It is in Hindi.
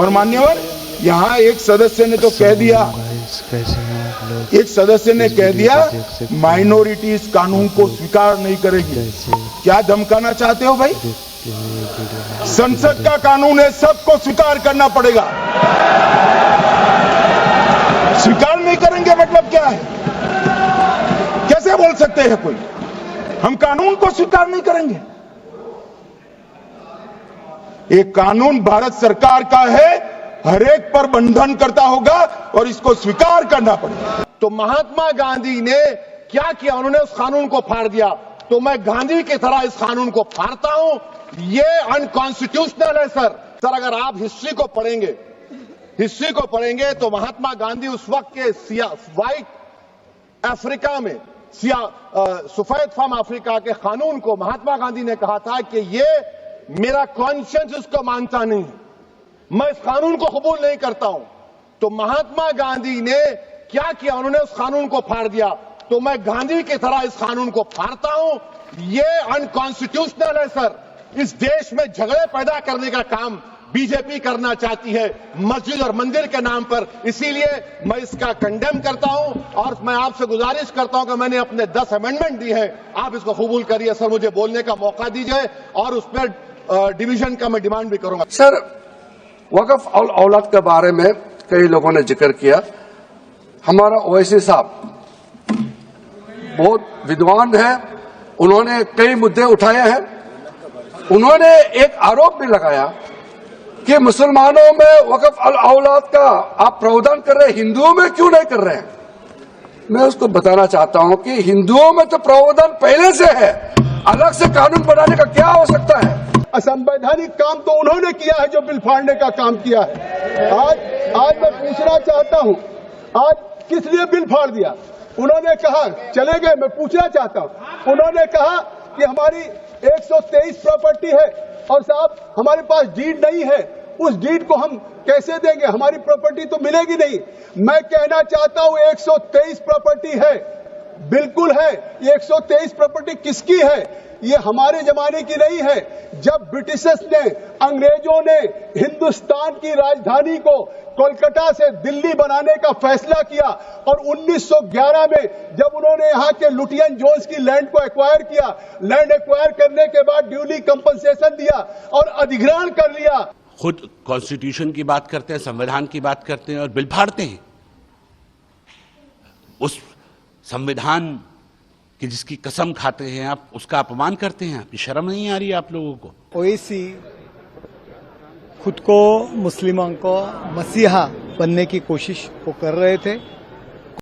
और मान्यवर, यहाँ एक सदस्य ने तो कह दिया, एक सदस्य ने कह दिया माइनॉरिटी इस कानून को स्वीकार नहीं करेगी। क्या धमकाना चाहते हो भाई? संसद का कानून है, सबको स्वीकार करना पड़ेगा। स्वीकार नहीं करेंगे मतलब क्या है? कैसे बोल सकते हैं कोई हम कानून को स्वीकार नहीं करेंगे? एक कानून भारत सरकार का है, हर एक पर बंधन करता होगा और इसको स्वीकार करना पड़ेगा। तो महात्मा गांधी ने क्या किया? उन्होंने उस कानून को फाड़ दिया। तो मैं गांधी की तरह इस कानून को फाड़ता हूं। ये अनकॉन्स्टिट्यूशनल है सर। अगर आप हिस्ट्री को पढ़ेंगे तो महात्मा गांधी उस वक्त के व्हाइट अफ्रीका में सफेद फार्म अफ्रीका के कानून को महात्मा गांधी ने कहा था कि ये मेरा कॉन्शियंस इसको मानता नहीं, मैं इस कानून को कबूल नहीं करता हूं। तो महात्मा गांधी ने क्या किया? उन्होंने उस कानून को फाड़ दिया। तो मैं गांधी की तरह इस कानून को फाड़ता हूं। ये अनकॉन्स्टिट्यूशनल है सर। इस देश में झगड़े पैदा करने का काम बीजेपी करना चाहती है मस्जिद और मंदिर के नाम पर। इसीलिए मैं इसका कंडेम करता हूं और मैं आपसे गुजारिश करता हूं कि मैंने अपने 10 अमेंडमेंट दी है, आप इसको कबूल करिए सर। मुझे बोलने का मौका दीजिए और उस पर डिवीजन का मैं डिमांड भी करूंगा। सर, वक्फ औलाद के बारे में कई लोगों ने जिक्र किया। हमारा ओवैसी साहब बहुत विद्वान है, उन्होंने कई मुद्दे उठाए हैं। उन्होंने एक आरोप भी लगाया कि मुसलमानों में वक्फ औलाद का आप प्रावधान कर रहे हैं, हिंदुओं में क्यों नहीं कर रहे हैं? मैं उसको बताना चाहता हूं कि हिंदुओं में तो प्रावधान पहले से है, अलग से कानून बनाने का क्या हो सकता है? असंवैधानिक काम तो उन्होंने किया है जो बिल फाड़ने का काम किया है। आज मैं पूछना चाहता हूं, आज किस लिए बिल फाड़ दिया? उन्होंने कहा, चले गए, मैं पूछना चाहता हूं, उन्होंने कहा कि हमारी 123 प्रॉपर्टी है और साहब हमारे पास डीड नहीं है, उस डीड को हम कैसे देंगे? हमारी प्रॉपर्टी तो मिलेगी नहीं। मैं कहना चाहता हूं 123 प्रॉपर्टी है, बिल्कुल है। ये 123 प्रॉपर्टी किसकी है? ये हमारे जमाने की नहीं है। जब ब्रिटिशर्स ने, अंग्रेजों ने हिंदुस्तान की राजधानी को कोलकाता से दिल्ली बनाने का फैसला किया और 1911 में जब उन्होंने यहाँ के लुटियन जोन्स की लैंड को एक्वायर किया, लैंड एक्वायर करने के बाद ड्यूली कंपनसेशन दिया और अधिग्रहण कर लिया। खुद कॉन्स्टिट्यूशन की बात करते हैं, संविधान की बात करते हैं और बिल फाड़ते हैं। उस संविधान कि जिसकी कसम खाते हैं आप, उसका अपमान करते हैं। आपकी शर्म नहीं आ रही आप लोगों को? ओवैसी खुद को मुस्लिमों को मसीहा बनने की कोशिश वो कर रहे थे।